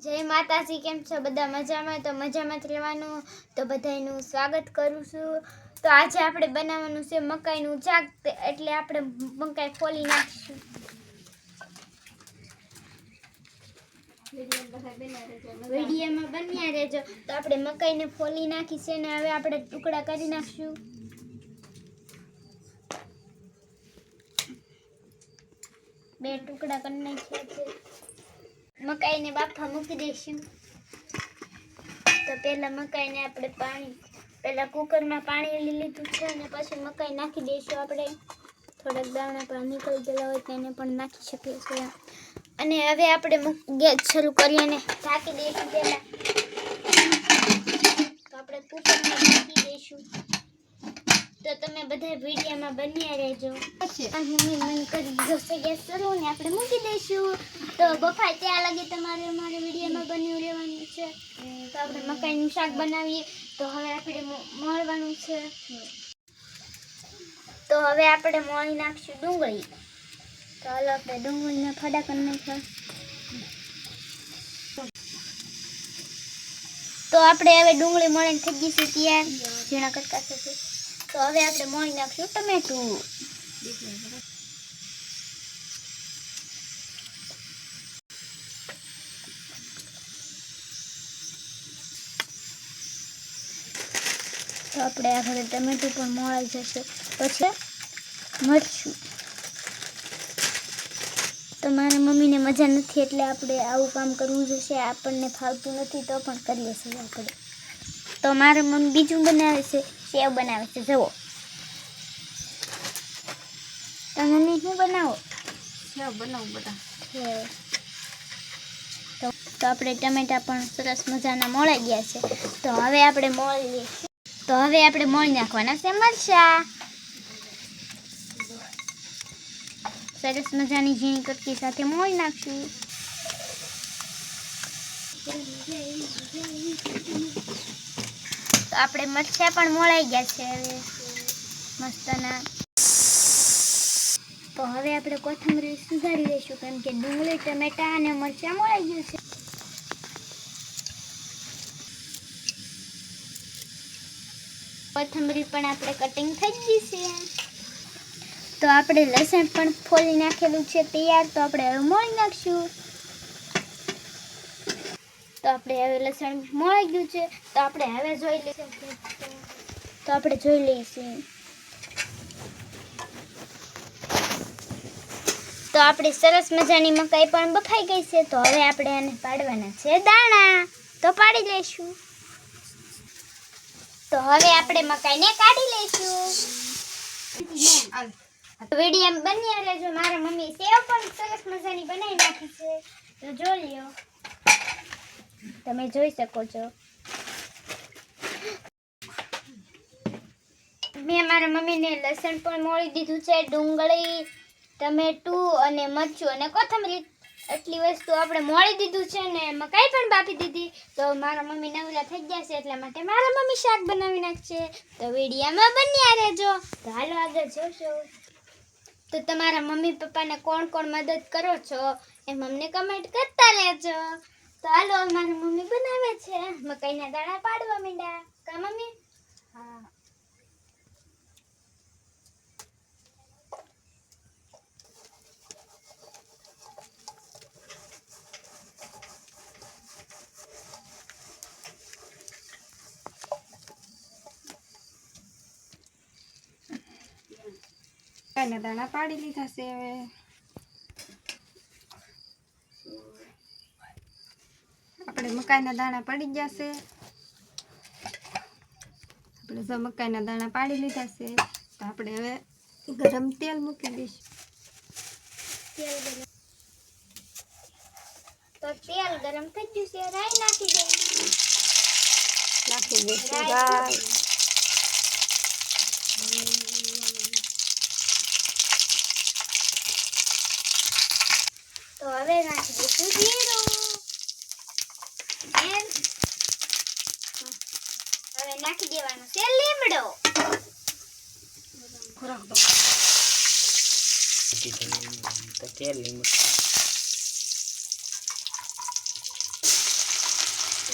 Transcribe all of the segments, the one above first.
જય માતાજી, કેમ છો બધા? મજામાં? તો મજામાં જ રહેવાનું. તો બધાનું સ્વાગત કરું છું. તો આજે આપણે બનાવવાનું છે મકાઈનું શાક, એટલે આપણે મકાઈ ફોલી નાખીશું. વિડીયોમાં બન્યા રહેજો. તો આપણે મકાઈને ફોલી નાખી છે ને હવે આપણે ટુકડા કરી નાખશું. બે ટુકડા કરી નાખ્યા છે. મકાઈને બાફા મૂકી દઈશું. તો પહેલા મકાઈને આપણે પહેલા કુકરમાં પાણી લઈ લીધું છે અને પછી મકાઈ નાખી દઈશું. આપણે થોડાક દાણા પણ નીકળી ગયેલા હોય તેને પણ નાખી શકીએ છીએ. અને હવે આપણે ગેસ શરૂ કરી અને ઢાંકી દઈશું. પહેલા તો આપણે કુકરમાં ઢાંકી દઈશું. તો તમે બધા વિડીયોમાં બન્યા રહેજો. મમ્મી મને કરી દીધો છે ગેસ શરૂ ને આપણે મૂકી દઈશું. તો બફાય ત્યાં લગી તમારે અમારે વિડીયોમાં બન્યું રહેવાનું છે. તો આપણે મકાઈનું શાક બનાવીએ. તો હવે આપણે મોળવાનું છે. તો હવે આપણે મોળી નાખશું ડુંગળી. તો હાલો આપણે ડુંગળીને ફડા કરી નાખીએ. તો આપણે હવે ડુંગળી મોળીને થઈ ગઈ છે તૈયાર, ઝીણા કટકા થશે. તો હવે આપણે મોળી નાખશું ટમેટું. તો આપણે આ ઘરે ટમેટું પણ મોળાઈ જશે. પછી મરચું. તો મારા મમ્મીને મજા નથી એટલે આપણે આવું કામ કરવું જોશે. આપણને ફાવતું નથી તો પણ કરીએ છીએ આપણે. તો મારા મમ્મી બીજું બનાવે છે, સેવ બનાવે છે. જુઓ તો મમ્મી શું બનાવો? સેવ બનાવું બધા. તો આપણે ટમેટા પણ સરસ મજાના મોળાઈ ગયા છે. તો હવે આપણે મોળી લઈશું. તો હવે આપણે મોળી નાખવાના છે મરચાં. સરસ મજાની ઝીણી કટકી સાથે મોળી નાખશું. તો આપણે મરચાં પણ મોળાઈ ગયા છે હવે મસ્તના. તો હવે આપણે કોથમરી સુધારી લઈશું કેમ કે ડુંગળી, ટમેટા અને મરચાં મોળાઈ ગયું છે. કોથમરી પણ આપણે કટિંગ થઈ ગઈ છે. તો આપણે લસણ પણ ફોલી નાખેલું છે તૈયાર. તો આપણે હવે મોળી નાખશું. તો આપણે હવે લસણ મોળી ગયું છે. તો આપણે હવે જોઈ લઈશું. તો આપણે જોઈ લઈશું. તો આપણી સરસ મજાની મકાઈ પણ બફાઈ ગઈ છે. તો હવે આપણે આને પાડવાના છે દાણા. તો પાડી લઈશું. તો હવે આપણે મકાઈને કાઢી લઈશું. વિડીયો બન્યા રહેજો. મારા મમ્મી સેવ પણ સરસ મજાની બનાવી નાખી છે. તો જોઈ લ્યો, તમે જોઈ શકો છો. મેં મારા મમ્મીને લસણ પણ મોળી દીધું છે, ડુંગળી, ટમેટું અને મરચું અને કોથમરી એટલી વસ્તુ આપણે મોળી દીધું છે ને મકાઈ પણ બાફી દીધી. તો મારા મમ્મી નવરા થઈ ગયા છે એટલા માટે મારા મમ્મી શાક બનાવી નાખશે. તો વિડીયોમાં બન્યા રહેજો. તો હાલો આગળ જોશો. તો તમારા મમ્મી પપ્પાને કોણ કોણ મદદ કરો છો એમ અમને કમેન્ટ કરતા રહેજો. તો હાલો મારી મમ્મી બનાવે છે મકાઈના દાણા પાડવા માંડ્યા. કા મમ્મી? હા. મકાઈના દાણા પાડી લીધા છે. હવે આપણે મકાઈના દાણા પડી ગયા છે. આપણે જો મકાઈના દાણા પાડી લીધા છે. તો આપણે હવે ગરમ તેલ મૂકી દઈશું. તો તેલ ગરમ થઈ ગયું છે. રાઈ નાખી દઈશું. નાખી દઈશું રાઈ. તો હવે નાખી દઈશું જીરું. હવે નાખી દેવાનું છે લીમડો.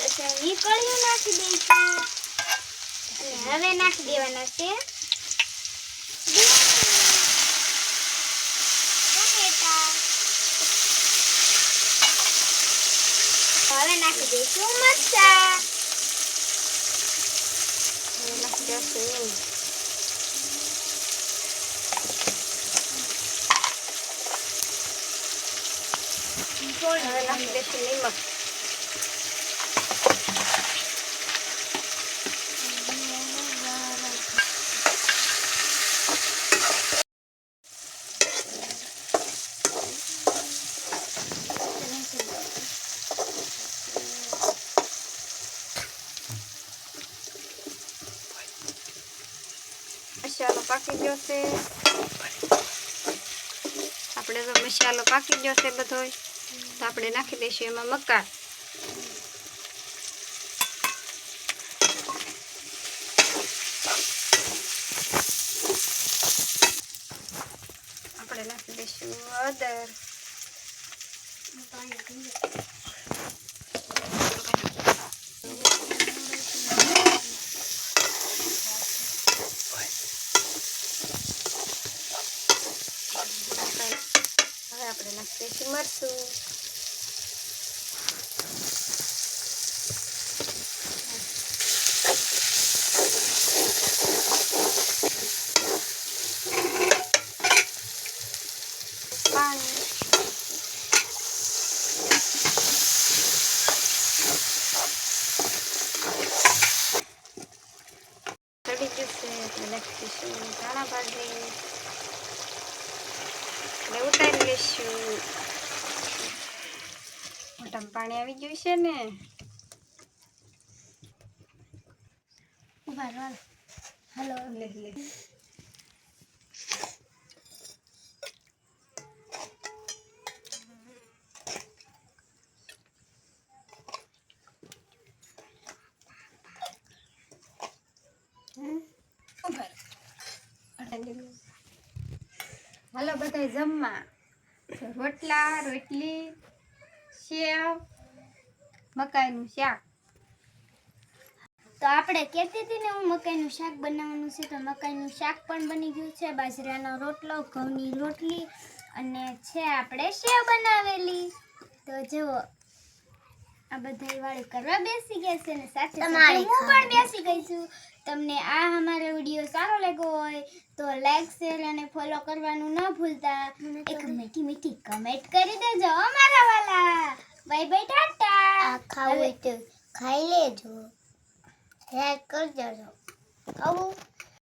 લસણ નીકળ્યું નાખી દઈશું અને હવે નાખી દેવાના છે ટમેટા. હવે નાખી દઈશું મરચાં. હવે નાખી દેશે હિંગ. હવે નાખી દેશું નિમક. મસાલો પાકી ગયો છે. આપણે તો મસાલો પાકી ગયો છે બધોય, તો આપણે નાખી દઈશું એમાં મકાઈ. આપણે નાખી દઈશું હળદર. હવે આપણે નાખી દઈશું મરચું. પાણી. ચડી જશે એટલે નાખી દઈશું ધાણા ભાજી. એટલે ઉતારી લઈશું. મોટામાં પાણી આવી ગયું છે ને. ઉભા રહો. હાલો લે લે. હાલો બધા જમવા. રોટલા, રોટલી, સેવ, મકાઈનું શાક. તો આપણે કહેતી હતી ને હું મકાઈનું શાક બનાવવાનું છે, તો મકાઈનું શાક પણ બની ગયું છે. બાજરાનો રોટલો, ઘઉંની રોટલી અને છે આપણે સેવ બનાવેલી. તો જુઓ આ બધા વાળી કરવા બેસી ગયા છે ને સાથે સાથે હું પણ બેસી ગઈ છું. તમને આ અમારો વિડીયો સારો લાગ્યો હોય તો લાઈક, શેર અને ફોલો કરવાનું ન ભૂલતા. એક મીઠી મીઠી કમેન્ટ કરી દેજો અમારા વાલા. Bye bye, Tata. ખાવું તો ખાઈ લેજો. લાઈક કરજો. ખાવું